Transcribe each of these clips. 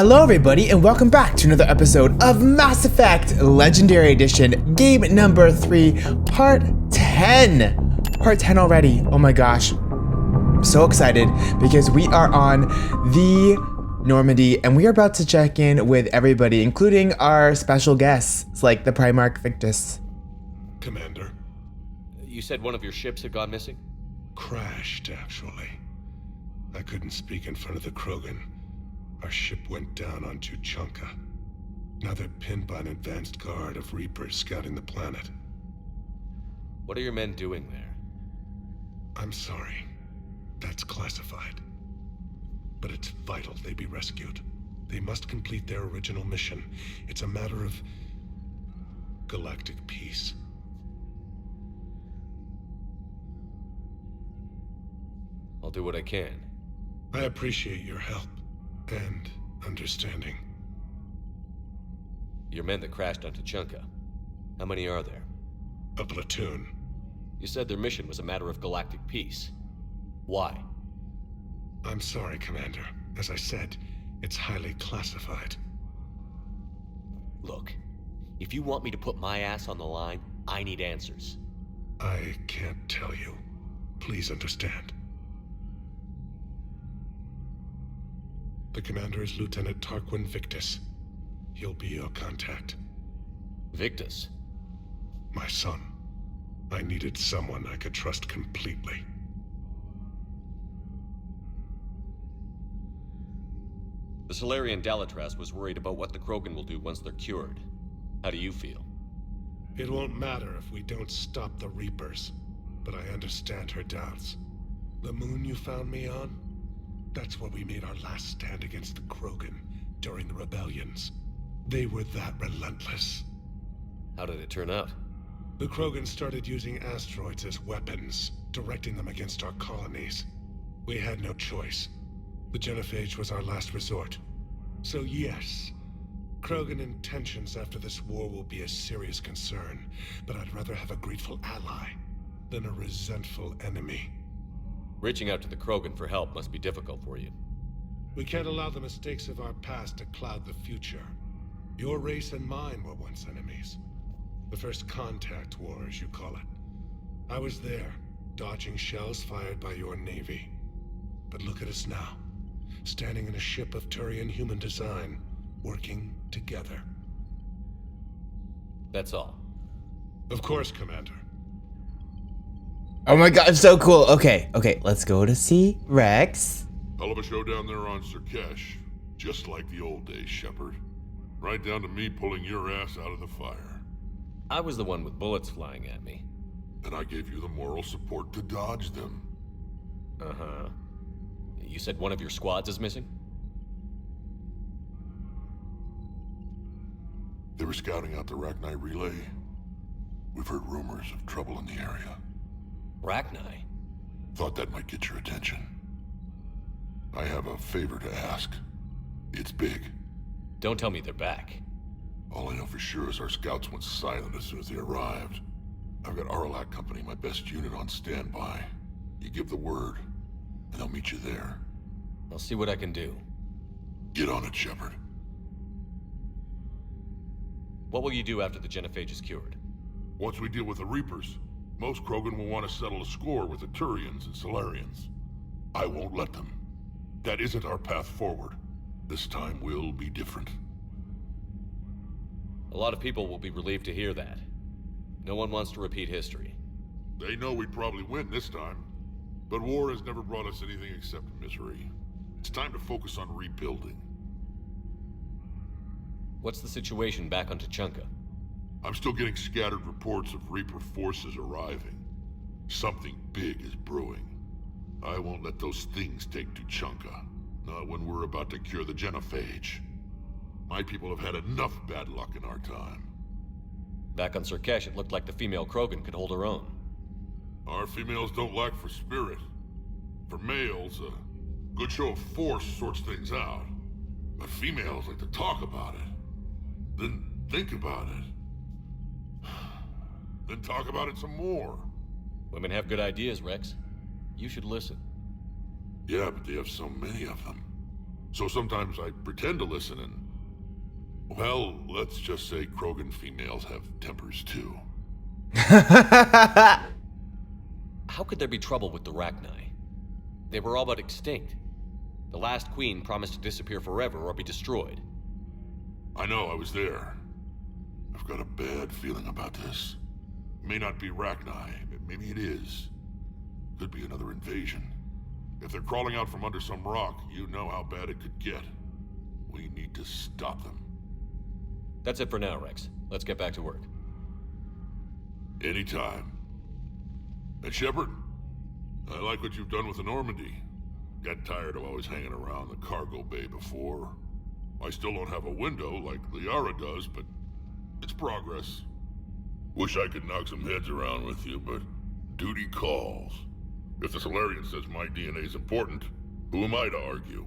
Hello everybody and welcome back to another episode of Mass Effect Legendary Edition, game number 3, part 10. Part 10 already, oh my gosh. I'm so excited because we are on the Normandy and we are about to check in with everybody, including our special guests, like the Primarch Victus. Commander. You said one of your ships had gone missing? Crashed, actually. I couldn't speak in front of the Krogan. Our ship went down on Tuchanka. Now they're pinned by an advanced guard of Reapers scouting the planet. What are your men doing there? I'm sorry. That's classified. But it's vital they be rescued. They must complete their original mission. It's a matter of galactic peace. I'll do what I can. I appreciate your help and understanding. Your men that crashed on Tuchanka. How many are there? A platoon. You said their mission was a matter of galactic peace. Why? I'm sorry, Commander. As I said, it's highly classified. Look, if you want me to put my ass on the line, I need answers. I can't tell you. Please understand. The commander is Lieutenant Tarquin Victus. He'll be your contact. Victus? My son. I needed someone I could trust completely. The Solarian Dalatras was worried about what the Krogan will do once they're cured. How do you feel? It won't matter if we don't stop the Reapers, but I understand her doubts. The moon you found me on? That's where we made our last stand against the Krogan during the rebellions. They were that relentless. How did it turn out? The Krogan started using asteroids as weapons, directing them against our colonies. We had no choice. The genophage was our last resort. So yes, Krogan intentions after this war will be a serious concern, but I'd rather have a grateful ally than a resentful enemy. Reaching out to the Krogan for help must be difficult for you. We can't allow the mistakes of our past to cloud the future. Your race and mine were once enemies. The first contact war, as you call it. I was there, dodging shells fired by your navy. But look at us now, standing in a ship of Turian human design, working together. That's all. Of course, Commander. Oh my god, so cool. Okay, let's go to see Rex. Hell of a show down there on Surkesh. Just like the old days, Shepard. Right down to me pulling your ass out of the fire. I was the one with bullets flying at me. And I gave you the moral support to dodge them. Uh-huh. You said one of your squads is missing? They were scouting out the Rachni relay. We've heard rumors of trouble in the area. Rachni? Thought that might get your attention. I have a favor to ask. It's big. Don't tell me they're back. All I know for sure is our scouts went silent as soon as they arrived. I've got Aralak Company, my best unit, on standby. You give the word, and I'll meet you there. I'll see what I can do. Get on it, Shepard. What will you do after the genophage is cured? Once we deal with the Reapers, most Krogan will want to settle a score with the Turians and Solarians. I won't let them. That isn't our path forward. This time will be different. A lot of people will be relieved to hear that. No one wants to repeat history. They know we'd probably win this time. But war has never brought us anything except misery. It's time to focus on rebuilding. What's the situation back on Tuchanka? I'm still getting scattered reports of Reaper forces arriving. Something big is brewing. I won't let those things take Tuchanka. Not when we're about to cure the genophage. My people have had enough bad luck in our time. Back on Surkesh, it looked like the female Krogan could hold her own. Our females don't lack for spirit. For males, a good show of force sorts things out. But females like to talk about it. Then think about it. Then talk about it some more. Women have good ideas, Rex. You should listen. Yeah, but they have so many of them. So sometimes I pretend to listen and... Well, let's just say Krogan females have tempers too. How could there be trouble with the Rachni? They were all but extinct. The last queen promised to disappear forever or be destroyed. I know, I was there. I've got a bad feeling about this. May not be Rachni, but maybe it is. Could be another invasion. If they're crawling out from under some rock, you know how bad it could get. We need to stop them. That's it for now, Rex. Let's get back to work. Anytime. And Shepard, I like what you've done with the Normandy. Got tired of always hanging around the cargo bay before. I still don't have a window like Liara does, but it's progress. Wish I could knock some heads around with you, but duty calls. If the Solarian says my DNA is important, who am I to argue?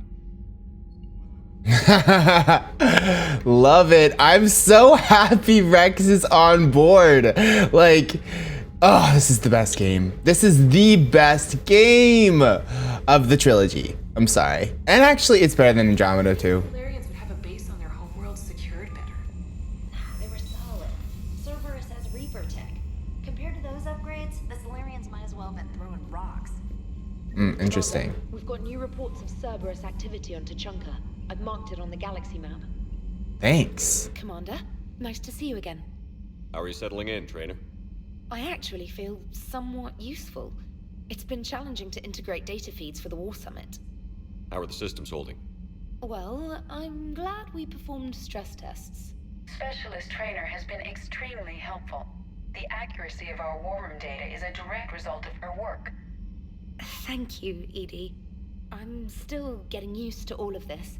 Love it. I'm so happy Rex is on board. Like, oh, this is the best game. This is the best game of the trilogy. I'm sorry. And actually, it's better than Andromeda too. Solarians would have a base on their homeworld secured better. They were solid. Cerberus has Reaper tech. Compared to those upgrades, the Solarians might as well have been throwing rocks. Interesting. We've got new reports of Cerberus activity on Tuchanka. I've marked it on the galaxy map. Thanks. Commander, nice to see you again. How are you settling in, Trainer? I actually feel somewhat useful. It's been challenging to integrate data feeds for the War Summit. How are the systems holding? Well, I'm glad we performed stress tests. Specialist Trainer has been extremely helpful. The accuracy of our war room data is a direct result of her work. Thank you, Edie. I'm still getting used to all of this.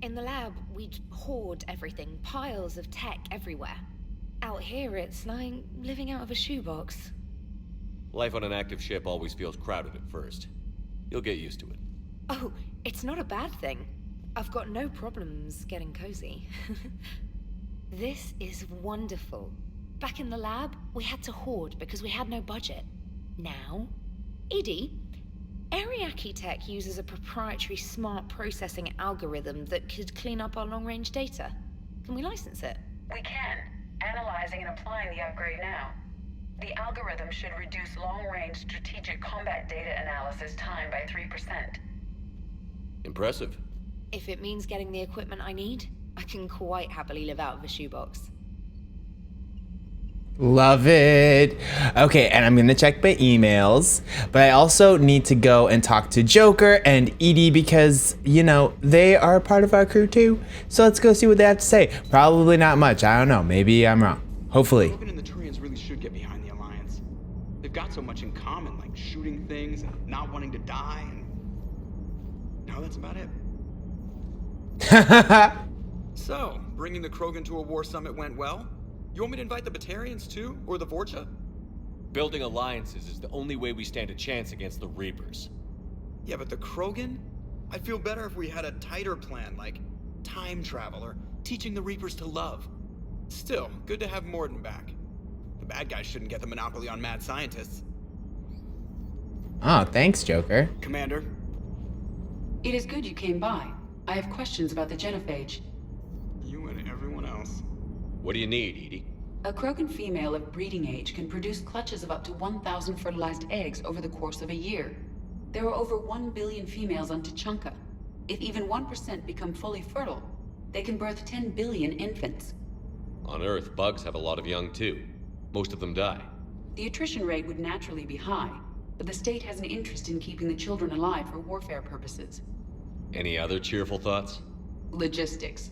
In the lab, we'd hoard everything, piles of tech everywhere. Out here, it's like living out of a shoebox. Life on an active ship always feels crowded at first. You'll get used to it. Oh, it's not a bad thing. I've got no problems getting cozy. This is wonderful. Back in the lab, we had to hoard because we had no budget. Now, Edie, Ariake Tech uses a proprietary smart processing algorithm that could clean up our long-range data. Can we license it? We can. Analyzing and applying the upgrade now. The algorithm should reduce long-range strategic combat data analysis time by 3%. Impressive. If it means getting the equipment I need, I can quite happily live out of a shoebox. Love it. Okay, and I'm gonna check my emails, but I also need to go and talk to Joker and Edie because, you know, they are part of our crew too. So let's go see what they have to say. Probably not much. I don't know. Maybe I'm wrong. Hopefully. Krogan and the Turians really should get behind the Alliance. They've got so much in common, like shooting things and not wanting to die, and now that's about it. So, bringing the Krogan to a war summit went well? You want me to invite the Batarians too? Or the Vorcha? Building alliances is the only way we stand a chance against the Reapers. Yeah, but the Krogan? I'd feel better if we had a tighter plan, like time travel or teaching the Reapers to love. Still, good to have Morden back. The bad guys shouldn't get the monopoly on mad scientists. Oh, thanks, Joker. Commander? It is good you came by. I have questions about the genophage. You and everyone else. What do you need, Edie? A Krogan female of breeding age can produce clutches of up to 1,000 fertilized eggs over the course of a year. There are over 1 billion females on Tuchanka. If even 1% become fully fertile, they can birth 10 billion infants. On Earth, bugs have a lot of young too. Most of them die. The attrition rate would naturally be high, but the state has an interest in keeping the children alive for warfare purposes. Any other cheerful thoughts? Logistics.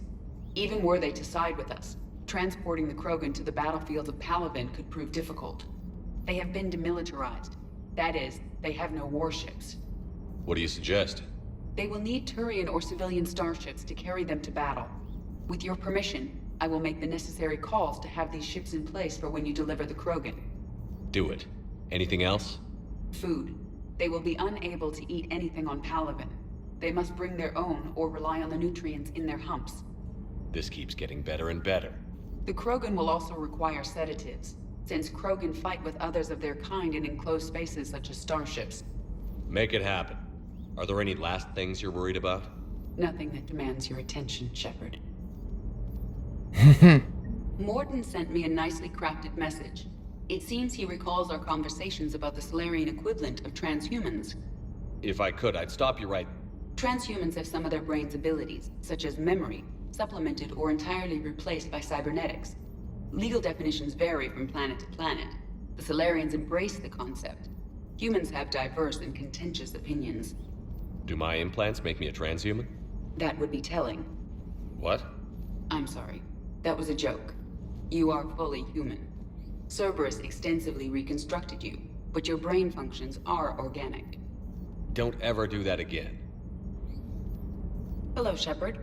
Even were they to side with us, transporting the Krogan to the battlefields of Palaven could prove difficult. They have been demilitarized. That is, they have no warships. What do you suggest? They will need Turian or civilian starships to carry them to battle. With your permission, I will make the necessary calls to have these ships in place for when you deliver the Krogan. Do it. Anything else? Food. They will be unable to eat anything on Palaven. They must bring their own or rely on the nutrients in their humps. This keeps getting better and better. The Krogan will also require sedatives, since Krogan fight with others of their kind in enclosed spaces such as starships. Make it happen. Are there any last things you're worried about? Nothing that demands your attention, Shepard. Morton sent me a nicely crafted message. It seems he recalls our conversations about the Solarian equivalent of transhumans. If I could, I'd stop you right... Transhumans have some of their brain's abilities, such as memory, supplemented or entirely replaced by cybernetics. Legal definitions vary from planet to planet. The Solarians embrace the concept. Humans have diverse and contentious opinions. Do my implants make me a transhuman? That would be telling. What? I'm sorry. That was a joke. You are fully human. Cerberus extensively reconstructed you, but your brain functions are organic. Don't ever do that again. Hello, Shepard.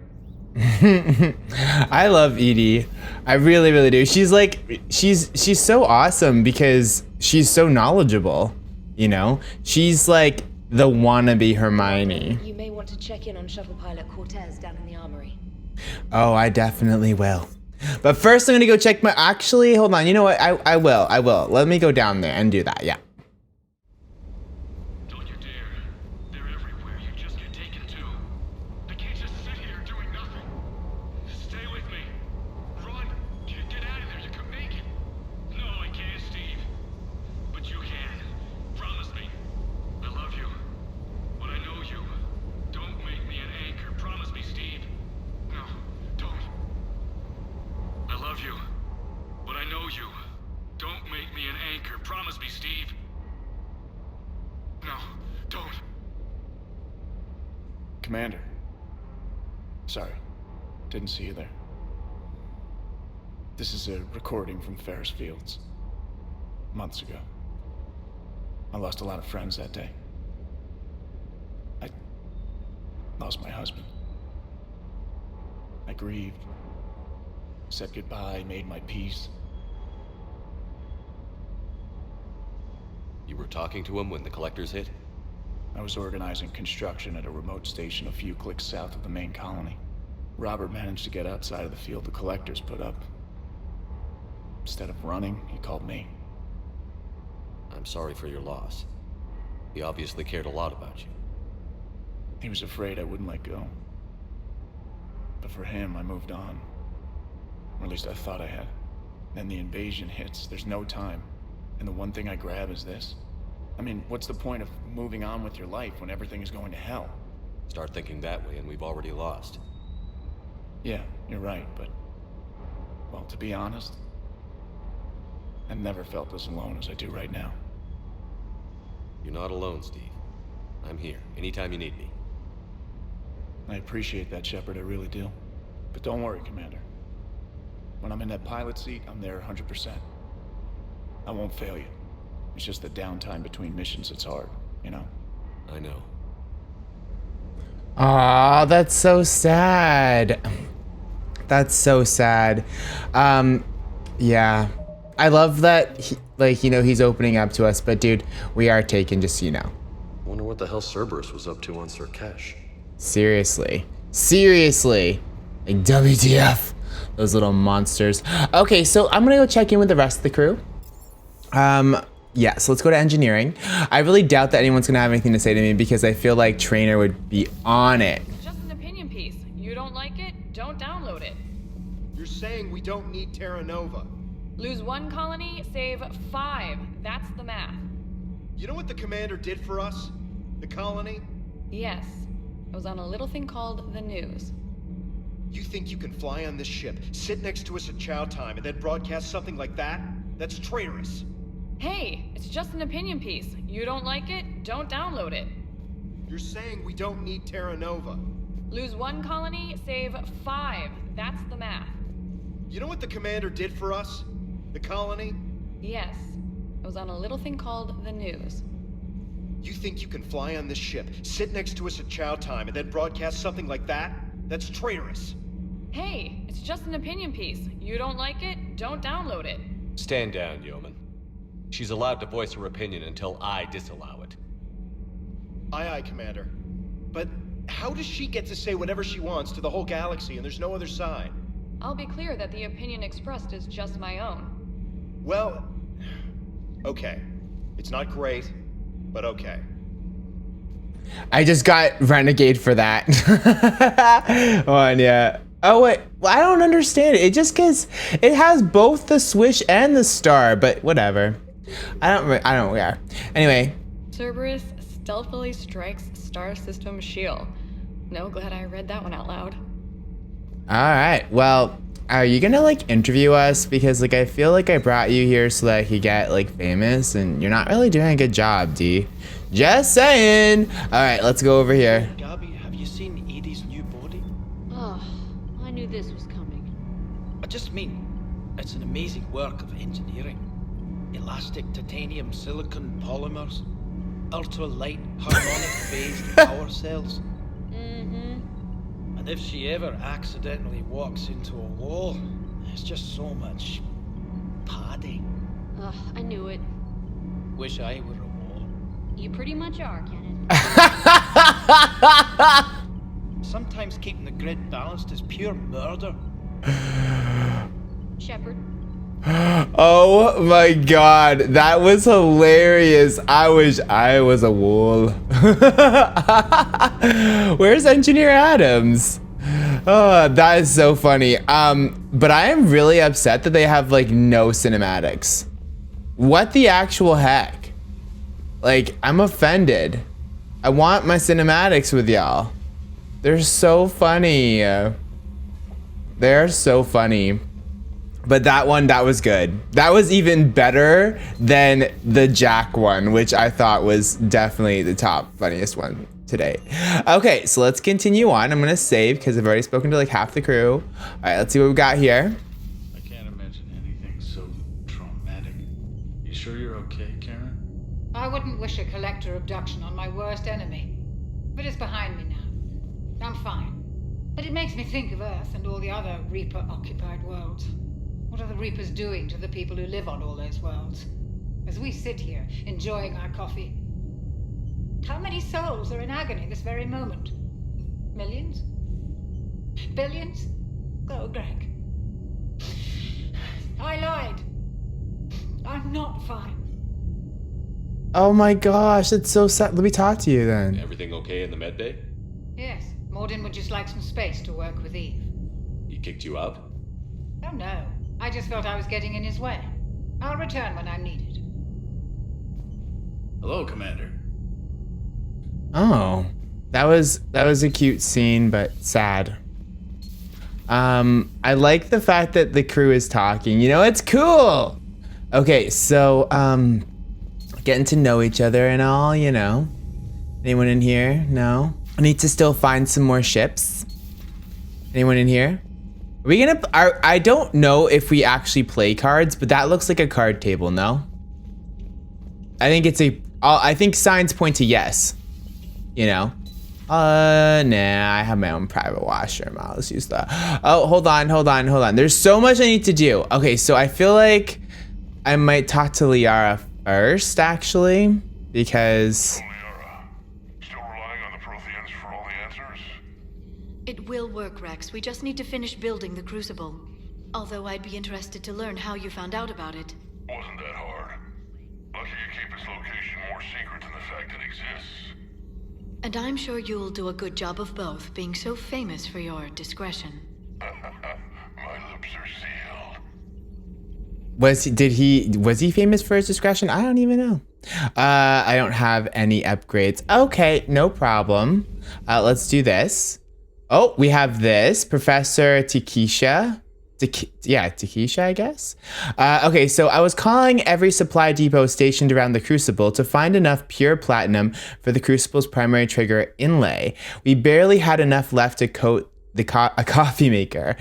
I love Edie. I really, really do. She's like, she's so awesome because she's so knowledgeable, you know? She's like the wannabe Hermione. You may want to check in on Shuttle Pilot Cortez down in the armory. Oh, I definitely will. But first I'm gonna go check my, actually, hold on, you know what, I will. Let me go down there and do that, yeah. Don't you dare. They're everywhere. You just get taken too. I can't just sit here doing nothing. Stay with me. Run. Get out of there. You can make it. No, I can't, Steve. But you can. Promise me. I love you. But I know you. Don't make me an anchor. Promise me, Steve. No, don't. I love you. But I know you. Don't make me an anchor. Promise me, Steve. No, don't. Commander. Sorry. Didn't see you there. This is a recording from Ferris Fields. Months ago. I lost a lot of friends that day. I lost my husband. I grieved. Said goodbye, made my peace. You were talking to him when the collectors hit? I was organizing construction at a remote station a few clicks south of the main colony. Robert managed to get outside of the field the collectors put up. Instead of running, he called me. I'm sorry for your loss. He obviously cared a lot about you. He was afraid I wouldn't let go. But for him, I moved on. Or at least I thought I had. Then the invasion hits, there's no time. And the one thing I grab is this. I mean, what's the point of moving on with your life when everything is going to hell? Start thinking that way and we've already lost. Yeah, you're right, but... well, to be honest, I've never felt as alone as I do right now. You're not alone, Steve. I'm here, anytime you need me. I appreciate that, Shepard, I really do. But don't worry, Commander. When I'm in that pilot seat, I'm there 100%. I won't fail you. It's just the downtime between missions that's hard, you know? I know. Aw, that's so sad. That's so sad. Yeah. I love that, he's opening up to us, but dude, we are taken, just so you know. Wonder what the hell Cerberus was up to on Surkesh. Seriously. Like, WTF. Those little monsters. Okay, so I'm gonna go check in with the rest of the crew. Yeah, so let's go to engineering. I really doubt that anyone's gonna have anything to say to me because I feel like Trainer would be on it. Just an opinion piece. You don't like it? Don't download it. You're saying we don't need Terra Nova. Lose 1 colony, save 5. That's the math. You know what the commander did for us? The colony? Yes. I was on a little thing called the news. You think you can fly on this ship, sit next to us at chow time, and then broadcast something like that? That's traitorous. Hey, it's just an opinion piece. You don't like it? Don't download it. You're saying we don't need Terra Nova. Lose 1 colony, save 5. That's the math. You know what the commander did for us? The colony? Yes. I was on a little thing called the news. You think you can fly on this ship, sit next to us at chow time, and then broadcast something like that? That's traitorous. Hey, it's just an opinion piece. You don't like it? Don't download it. Stand down, Yeoman. She's allowed to voice her opinion until I disallow it. Aye, aye, Commander. But how does she get to say whatever she wants to the whole galaxy and there's no other side? I'll be clear that the opinion expressed is just my own. Well, okay. It's not great, but okay. I just got renegade for that. On yeah. Oh wait, well, I don't understand it. It just cause it has both the swish and the star, but whatever. I don't care. Anyway. Cerberus stealthily strikes star system shield. No, glad I read that one out loud. All right. Well, are you gonna like interview us? Because like I feel like I brought you here so that I could get like famous, and you're not really doing a good job, D. Just saying. All right, let's go over here. Gabby, have you seen Edie's new body? Oh, I knew this was coming. I just mean, it's an amazing work of engineering. Elastic titanium silicon polymers, ultra-light harmonic-phased power cells. And if she ever accidentally walks into a wall, there's just so much padding. Ugh, I knew it. Wish I were a wall. You pretty much are, Kenneth. Sometimes keeping the grid balanced is pure murder. Shepard. Oh my god, that was hilarious. I wish I was a wall. Where's Engineer Adams? Oh, that is so funny. But I am really upset that they have like no cinematics. What the actual heck? Like, I'm offended. I want my cinematics with y'all. They're so funny. They're so funny. But that one, that was good. That was even better than the Jack one, which I thought was definitely the top funniest one today. Okay, so let's continue on. I'm gonna save because I've already spoken to like half the crew. All right, let's see what we got here. I can't imagine anything so traumatic. You sure you're okay, Karen? I wouldn't wish a collector abduction on my worst enemy. But it's behind me now. I'm fine. But it makes me think of Earth and all the other Reaper-occupied worlds. What are the Reapers doing to the people who live on all those worlds? As we sit here, enjoying our coffee. How many souls are in agony this very moment? Millions? Billions? Oh, Greg. I lied. I'm not fine. Oh my gosh, that's so sad. Let me talk to you then. Everything okay in the med bay? Yes, Morden would just like some space to work with Eve. He kicked you out? Oh no, I just felt I was getting in his way. I'll return when I'm needed. Hello, Commander. Oh, that was a cute scene, but sad. I like the fact that the crew is talking. You know, it's cool. Okay, so getting to know each other and all. You know, anyone in here? No. I need to still find some more ships. Anyone in here? Are we gonna? I don't know if we actually play cards, but that looks like a card table. No. I think it's a. I think signs point to yes. You know. Nah, I have my own private washroom. I'll just use that. Oh, hold on. There's so much I need to do. Okay, so I feel like I might talk to Liara first, actually, because. It will work, Rex. We just need to finish building the Crucible. Although I'd be interested to learn how you found out about it. Wasn't that hard. Lucky you keep its location more secret than the fact it exists. And I'm sure you'll do a good job of both, being so famous for your discretion. My lips are sealed. Was he famous for his discretion? I don't even know. I don't have any upgrades. Okay, no problem. Let's do this. Oh, we have this. Professor Takesha. Takesha, I guess. Okay, so I was calling every supply depot stationed around the Crucible to find enough pure platinum for the Crucible's primary trigger inlay. We barely had enough left to coat a coffee maker.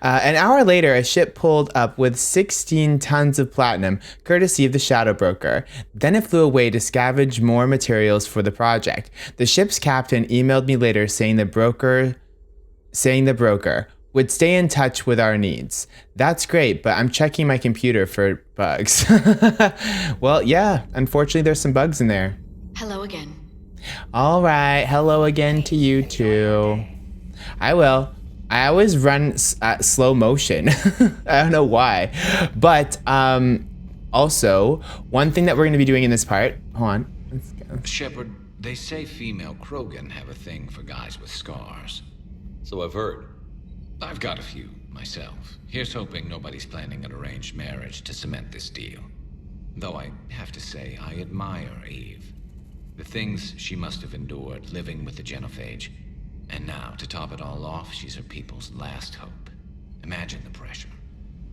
An hour later, a ship pulled up with 16 tons of platinum, courtesy of the Shadow Broker. Then it flew away to scavenge more materials for the project. The ship's captain emailed me later saying the broker would stay in touch with our needs. That's great, but I'm checking my computer for bugs. Well, yeah, unfortunately there's some bugs in there. Hello again. All right, hello again to you too. I will. I always run at slow motion. I don't know why. But also, one thing that we're gonna be doing in this part, hold on. Let's go. Shepard, They say female Krogan have a thing for guys with scars. So I've heard. I've got a few, myself. Here's hoping nobody's planning an arranged marriage to cement this deal. Though I have to say, I admire Eve. The things she must have endured living with the genophage. And now, to top it all off, she's her people's last hope. Imagine the pressure.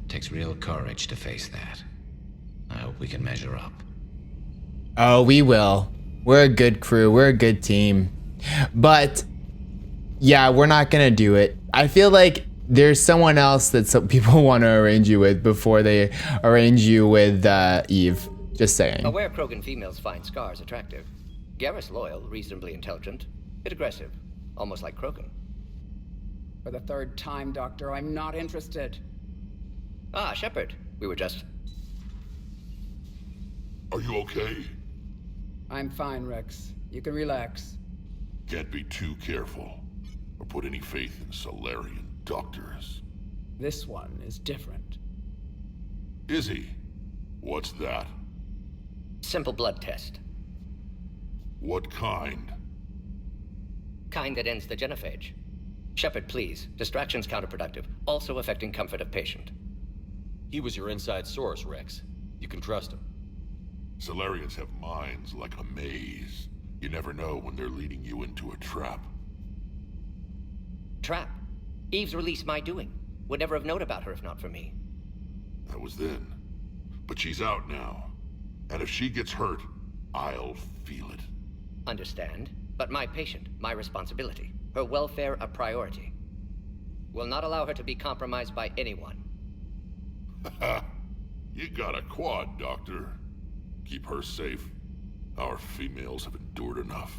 Takes real courage to face that. I hope we can measure up. Oh, we will. We're a good crew. We're a good team. But yeah, we're not gonna do it. I feel like there's someone else that some people want to arrange you with before they arrange you with Eve. Just saying. Aware Krogan females find scars attractive. Garrus loyal, reasonably intelligent, bit aggressive, almost like Krogan. For the third time, Doctor, I'm not interested. Ah, Shepard. We were just... Are you okay? I'm fine, Rex. You can relax. Can't be too careful, or put any faith in Solarian doctors. This one is different. Is he? What's that? Simple blood test. What kind? Kind that ends the genophage. Shepard, please. Distraction's counterproductive, also affecting comfort of patient. He was your inside source, Rex. You can trust him. Solarians have minds like a maze. You never know when they're leading you into a trap. Trap? Eve's release my doing. Would never have known about her if not for me. That was then. But she's out now. And if she gets hurt, I'll feel it. Understand. But my patient, my responsibility. Her welfare a priority. Will not allow her to be compromised by anyone. You got a quad, Doctor. Keep her safe. Our females have endured enough.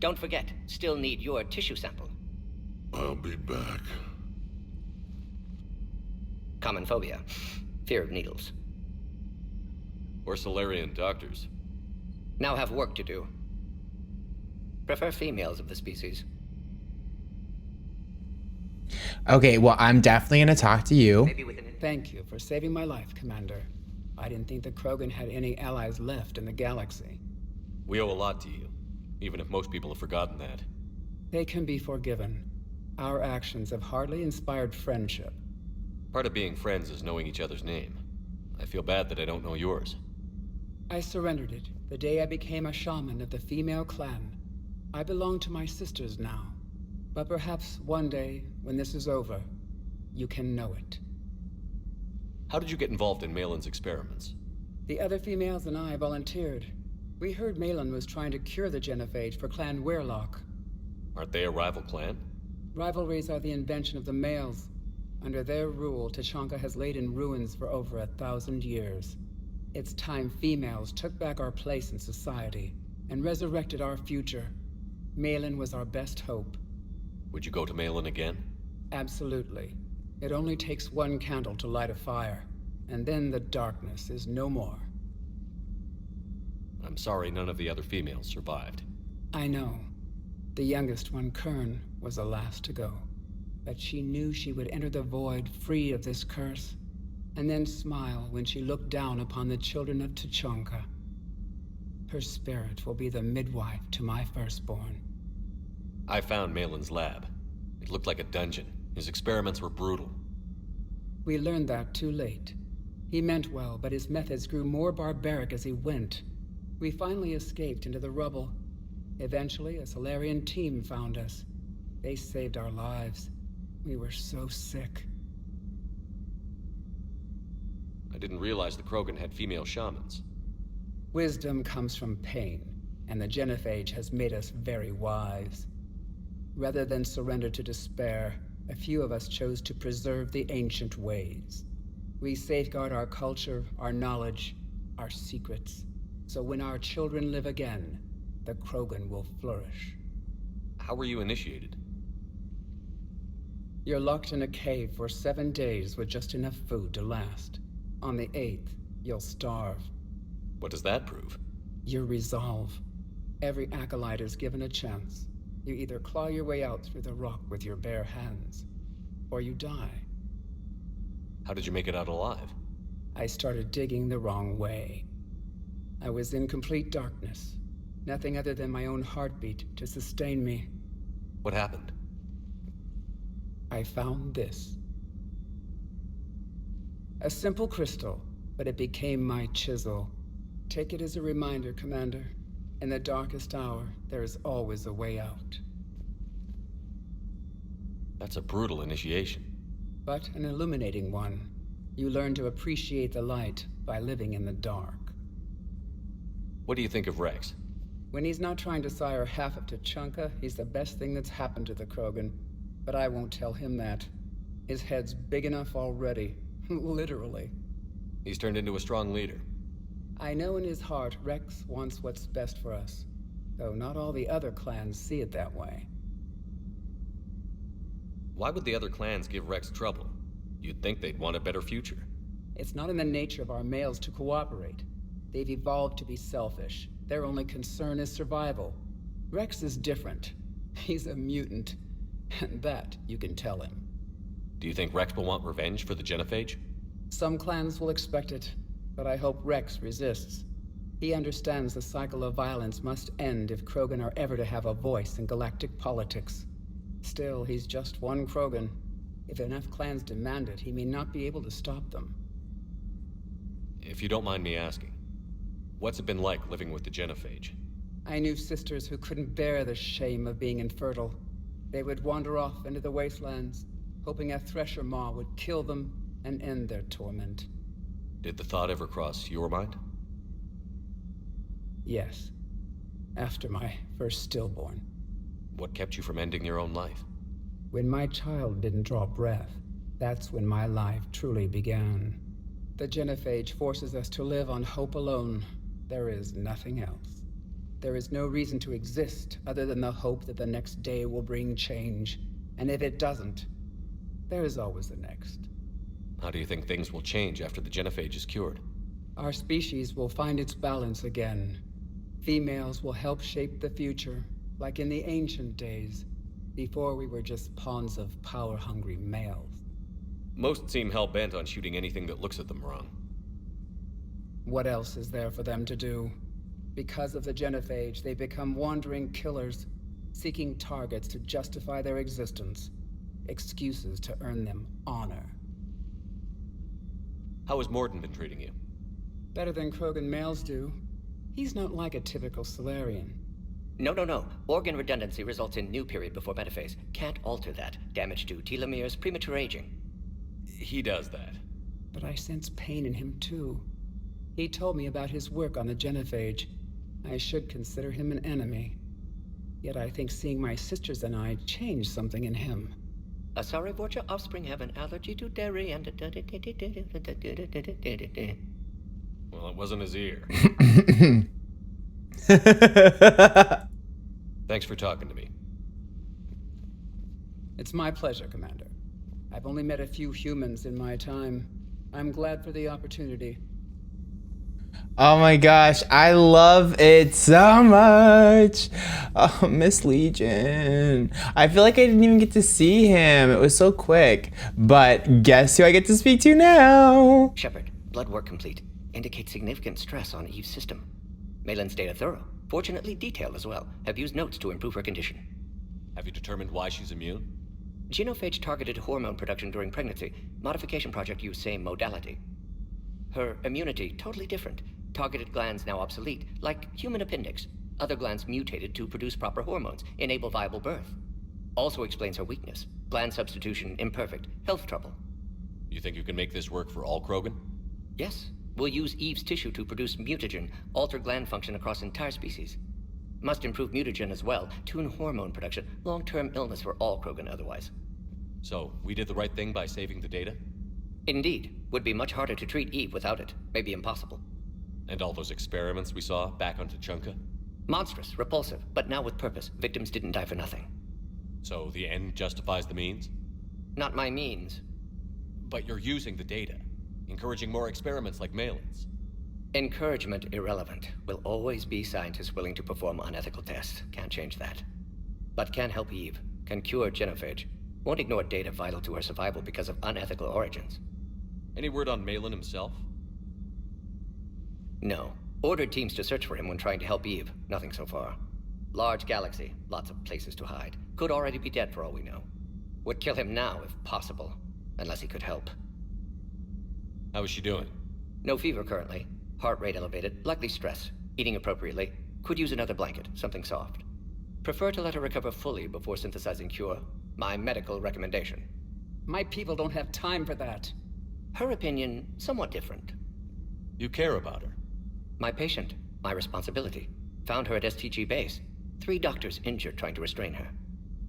Don't forget, still need your tissue sample. I'll be back. Common phobia. Fear of needles. Or Solarian doctors. Now have work to do. Prefer females of the species. Okay, well, I'm definitely gonna talk to you. Thank you for saving my life, Commander. I didn't think the Krogan had any allies left in the galaxy. We owe a lot to you, even if most people have forgotten that. They can be forgiven. Our actions have hardly inspired friendship. Part of being friends is knowing each other's name. I feel bad that I don't know yours. I surrendered it the day I became a shaman of the female clan. I belong to my sisters now. But perhaps one day, when this is over, you can know it. How did you get involved in Malin's experiments? The other females and I volunteered. We heard Malin was trying to cure the genophage for Clan Weirlock. Aren't they a rival clan? Rivalries are the invention of the males. Under their rule, Tuchanka has laid in ruins for over 1,000 years. It's time females took back our place in society and resurrected our future. Malin was our best hope. Would you go to Malin again? Absolutely. It only takes one candle to light a fire, and then the darkness is no more. I'm sorry none of the other females survived. I know. The youngest one, Kern, was the last to go. But she knew she would enter the void free of this curse, and then smile when she looked down upon the children of Tuchanka. Her spirit will be the midwife to my firstborn. I found Malin's lab. It looked like a dungeon. His experiments were brutal. We learned that too late. He meant well, but his methods grew more barbaric as he went. We finally escaped into the rubble. Eventually, a Solarian team found us. They saved our lives. We were so sick. I didn't realize the Krogan had female shamans. Wisdom comes from pain, and the genophage has made us very wise. Rather than surrender to despair, a few of us chose to preserve the ancient ways. We safeguard our culture, our knowledge, our secrets. So when our children live again, the Krogan will flourish. How were you initiated? You're locked in a cave for 7 days with just enough food to last. On the 8th, you'll starve. What does that prove? Your resolve. Every acolyte is given a chance. You either claw your way out through the rock with your bare hands, or you die. How did you make it out alive? I started digging the wrong way. I was in complete darkness. Nothing other than my own heartbeat to sustain me. What happened? I found this. A simple crystal, but it became my chisel. Take it as a reminder, Commander. In the darkest hour, there is always a way out. That's a brutal initiation. But an illuminating one. You learn to appreciate the light by living in the dark. What do you think of Rex? When he's not trying to sire half of Tuchanka, he's the best thing that's happened to the Krogan. But I won't tell him that. His head's big enough already. Literally. He's turned into a strong leader. I know in his heart Rex wants what's best for us. Though not all the other clans see it that way. Why would the other clans give Rex trouble? You'd think they'd want a better future. It's not in the nature of our males to cooperate. They've evolved to be selfish. Their only concern is survival. Rex is different. He's a mutant. And that you can tell him. Do you think Rex will want revenge for the Genophage? Some clans will expect it, but I hope Rex resists. He understands the cycle of violence must end if Krogan are ever to have a voice in galactic politics. Still, he's just one Krogan. If enough clans demand it, he may not be able to stop them. If you don't mind me asking, what's it been like living with the Genophage? I knew sisters who couldn't bear the shame of being infertile. They would wander off into the wastelands, hoping a Thresher Maw would kill them and end their torment. Did the thought ever cross your mind? Yes. After my first stillborn. What kept you from ending your own life? When my child didn't draw breath, that's when my life truly began. The Genophage forces us to live on hope alone. There is nothing else. There is no reason to exist other than the hope that the next day will bring change. And if it doesn't, there is always the next. How do you think things will change after the Genophage is cured? Our species will find its balance again. Females will help shape the future, like in the ancient days, before we were just pawns of power-hungry males. Most seem hell-bent on shooting anything that looks at them wrong. What else is there for them to do? Because of the Genophage, they become wandering killers, seeking targets to justify their existence, excuses to earn them honor. How has Morden been treating you? Better than Krogan males do. He's not like a typical Solarian. No. Organ redundancy results in new period before metaphase. Can't alter that. Damage to telomeres, premature aging. He does that. But I sense pain in him too. He told me about his work on the Genophage. I should consider him an enemy. Yet I think seeing my sisters and I changed something in him. Sorry, but your offspring have an allergy to dairy and... Well, it wasn't his ear. Thanks for talking to me. It's my pleasure, Commander. I've only met a few humans in my time. I'm glad for the opportunity. Oh my gosh, I love it so much. Oh, Miss Legion. I feel like I didn't even get to see him. It was so quick. But guess who I get to speak to now? Shepard, blood work complete. Indicates significant stress on Eve's system. Malin's data thorough. Fortunately detailed as well. Have used notes to improve her condition. Have you determined why she's immune? Genophage targeted hormone production during pregnancy. Modification project used same modality. Her immunity totally different. Targeted glands now obsolete, like human appendix. Other glands mutated to produce proper hormones, enable viable birth. Also explains her weakness. Gland substitution imperfect. Health trouble. You think you can make this work for all Krogan? Yes. We'll use Eve's tissue to produce mutagen, alter gland function across entire species. Must improve mutagen as well, tune hormone production, long-term illness for all Krogan otherwise. So, we did the right thing by saving the data? Indeed. Would be much harder to treat Eve without it. Maybe impossible. And all those experiments we saw back on Tuchanka? Monstrous, repulsive, but now with purpose. Victims didn't die for nothing. So the end justifies the means? Not my means. But you're using the data, encouraging more experiments like Malin's. Encouragement irrelevant. Will always be scientists willing to perform unethical tests. Can't change that. But can help Eve. Can cure Genophage. Won't ignore data vital to her survival because of unethical origins. Any word on Malin himself? No. Ordered teams to search for him when trying to help Eve. Nothing so far. Large galaxy, lots of places to hide. Could already be dead for all we know. Would kill him now if possible, unless he could help. How is she doing? No fever currently. Heart rate elevated, likely stress. Eating appropriately. Could use another blanket, something soft. Prefer to let her recover fully before synthesizing cure. My medical recommendation. My people don't have time for that. Her opinion, somewhat different. You care about her. My patient, my responsibility. Found her at STG base. 3 doctors injured trying to restrain her.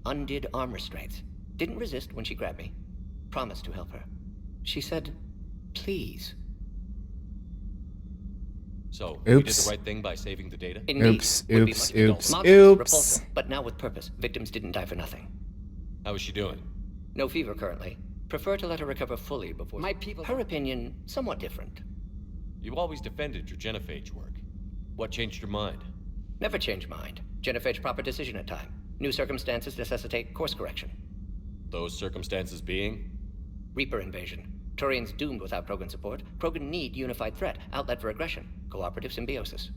Undid arm restraints. Didn't resist when she grabbed me. Promised to help her. She said, please. So, you did the right thing by saving the data? Oops. But now with purpose. Victims didn't die for nothing. How is she doing? No fever currently. Prefer to let her recover fully before... My people... Her opinion, somewhat different. You always defended your genophage work. What changed your mind? Never change mind. Genophage proper decision at time. New circumstances necessitate course correction. Those circumstances being? Reaper invasion. Turians doomed without Krogan support. Krogan need unified threat. Outlet for aggression. Cooperative symbiosis.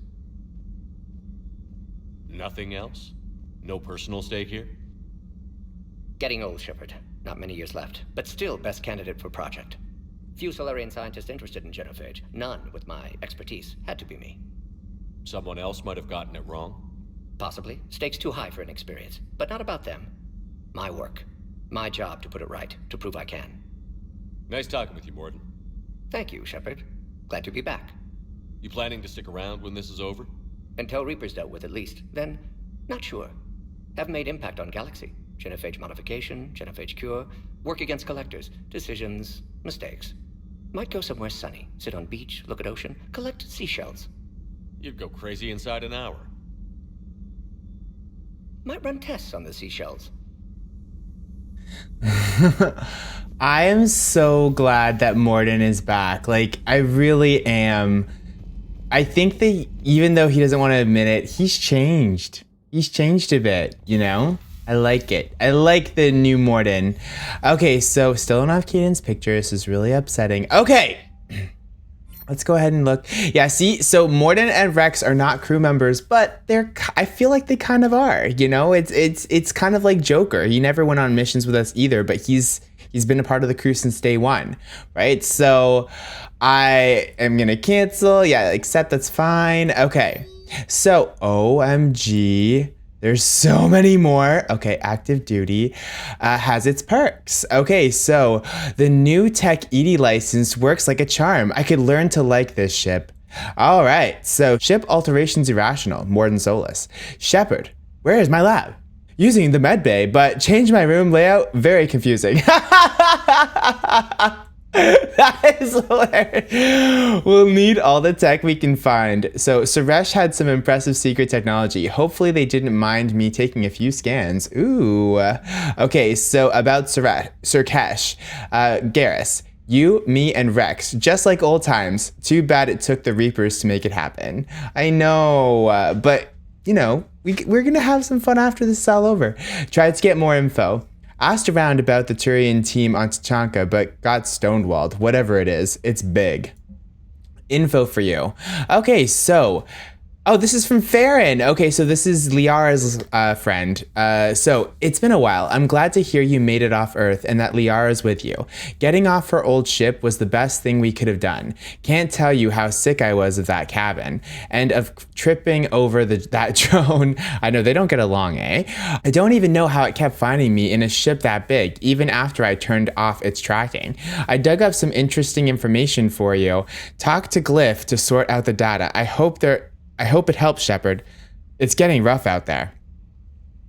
Nothing else? No personal stake here? Getting old, Shepard. Not many years left. But still best candidate for project. Few Solarian scientists interested in genophage. None with my expertise. Had to be me. Someone else might have gotten it wrong? Possibly. Stakes too high for inexperience. But not about them. My work. My job to put it right. To prove I can. Nice talking with you, Morden. Thank you, Shepard. Glad to be back. You planning to stick around when this is over? Until Reaper's dealt with, at least. Then, not sure. Have made impact on Galaxy. Genophage modification, genophage cure, work against collectors, decisions, mistakes. Might go somewhere sunny, sit on beach, look at ocean, collect seashells. You'd go crazy inside an hour. Might run tests on the seashells. I am so glad that Morden is back. Like, I really am. I think that even though he doesn't want to admit it, he's changed. He's changed a bit, you know? I like it. I like the new Morden. Okay, so still don't have Caden's picture. This is really upsetting. Okay. Let's go ahead and look. Yeah, see, so Morden and Rex are not crew members, but I feel like they kind of are, you know? It's kind of like Joker. He never went on missions with us either, but he's been a part of the crew since day one, right? So I am gonna cancel. Yeah, accept, that's fine. Okay, so OMG. There's so many more. Okay, active duty has its perks. Okay, so the new Tech ED license works like a charm. I could learn to like this ship. All right, so ship alterations irrational, Morden Solus. Shepard, where is my lab? Using the med bay, but change my room layout, very confusing. That is hilarious. We'll need all the tech we can find. So Suresh had some impressive secret technology. Hopefully they didn't mind me taking a few scans. Ooh. Okay, so about Surkesh, Garrus, you, me, and Rex, just like old times. Too bad it took the Reapers to make it happen. I know, but you know, we're gonna have some fun after this is all over. Tried to get more info. Asked around about the Turian team on Tachanka, but got stonewalled. Whatever it is, it's big. Info for you. Okay, so... Oh, this is from Farron. Okay, so this is Liara's friend. So, it's been a while. I'm glad to hear you made it off Earth and that Liara's with you. Getting off her old ship was the best thing we could have done. Can't tell you how sick I was of that cabin. And of tripping over that drone. I know, they don't get along, eh? I don't even know how it kept finding me in a ship that big, even after I turned off its tracking. I dug up some interesting information for you. Talk to Glyph to sort out the data. I hope it helps, Shepard. It's getting rough out there.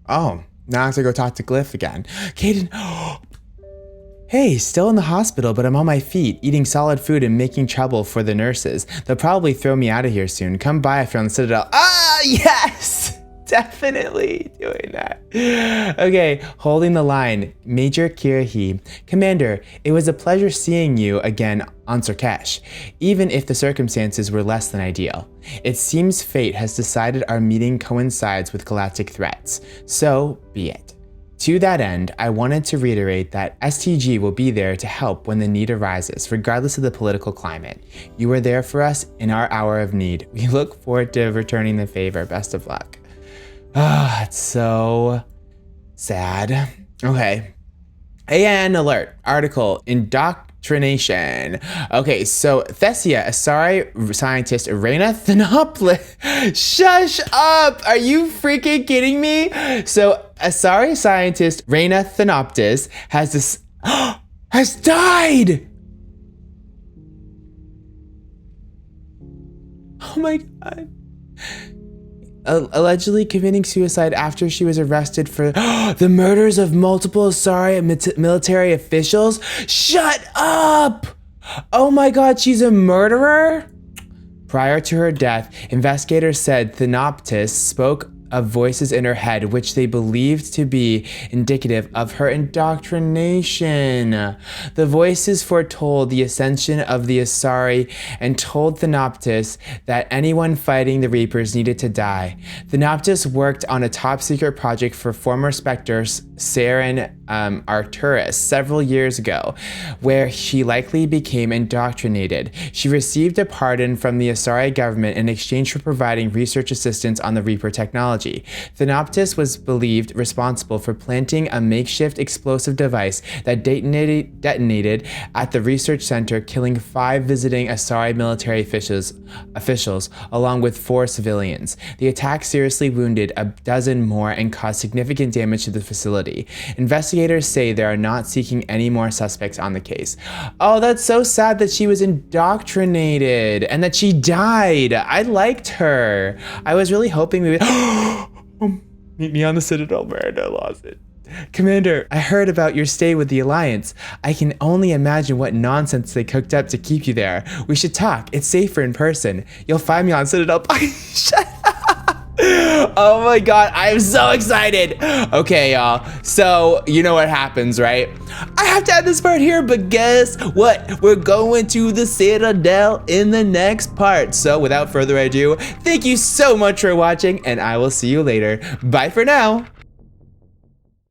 Oh, now I have to go talk to Glyph again. Caden. Hey, still in the hospital, but I'm on my feet, eating solid food and making trouble for the nurses. They'll probably throw me out of here soon. Come by if you're on the Citadel. Ah, yes! Definitely doing that. Okay, holding the line. Major Kirahi. Commander, it was a pleasure seeing you again on Surkesh, even if the circumstances were less than ideal. It seems fate has decided our meeting coincides with galactic threats. So, be it. To that end, I wanted to reiterate that STG will be there to help when the need arises, regardless of the political climate. You were there for us in our hour of need. We look forward to returning the favor. Best of luck. Ah, it's so sad. Okay. AN alert. Article. Indoctrination. Okay, so Thesia, Asari scientist Reina Thanopoulos. Shush up! Are you freaking kidding me? So Asari scientist Reina Thanopoulos has died! Oh my god. Allegedly committing suicide after she was arrested for the murders of multiple Asari military officials? Shut up! Oh my god, she's a murderer? Prior to her death, investigators said Thanopoulos spoke of voices in her head, which they believed to be indicative of her indoctrination. The voices foretold the ascension of the Asari and told Thanopoulos that anyone fighting the Reapers needed to die. Thanopoulos worked on a top-secret project for former Spectre Saren Arturus several years ago, where she likely became indoctrinated. She received a pardon from the Asari government in exchange for providing research assistance on the Reaper technology. Thanopoulos was believed responsible for planting a makeshift explosive device that detonated at the research center, killing 5 visiting Asari military officials along with 4 civilians. The attack seriously wounded a dozen more and caused significant damage to the facility. Investigators say they are not seeking any more suspects on the case. Oh, that's so sad that she was indoctrinated and that she died. I liked her. I was really hoping we would meet me on the Citadel, man. I lost it. Commander, I heard about your stay with the Alliance. I can only imagine what nonsense they cooked up to keep you there. We should talk. It's safer in person. You'll find me on Citadel. Shut up. Oh my god, I am so excited. Okay, y'all. So, you know what happens, right? I have to add this part here, but guess what? We're going to the Citadel in the next part. So, without further ado, thank you so much for watching, and I will see you later. Bye for now.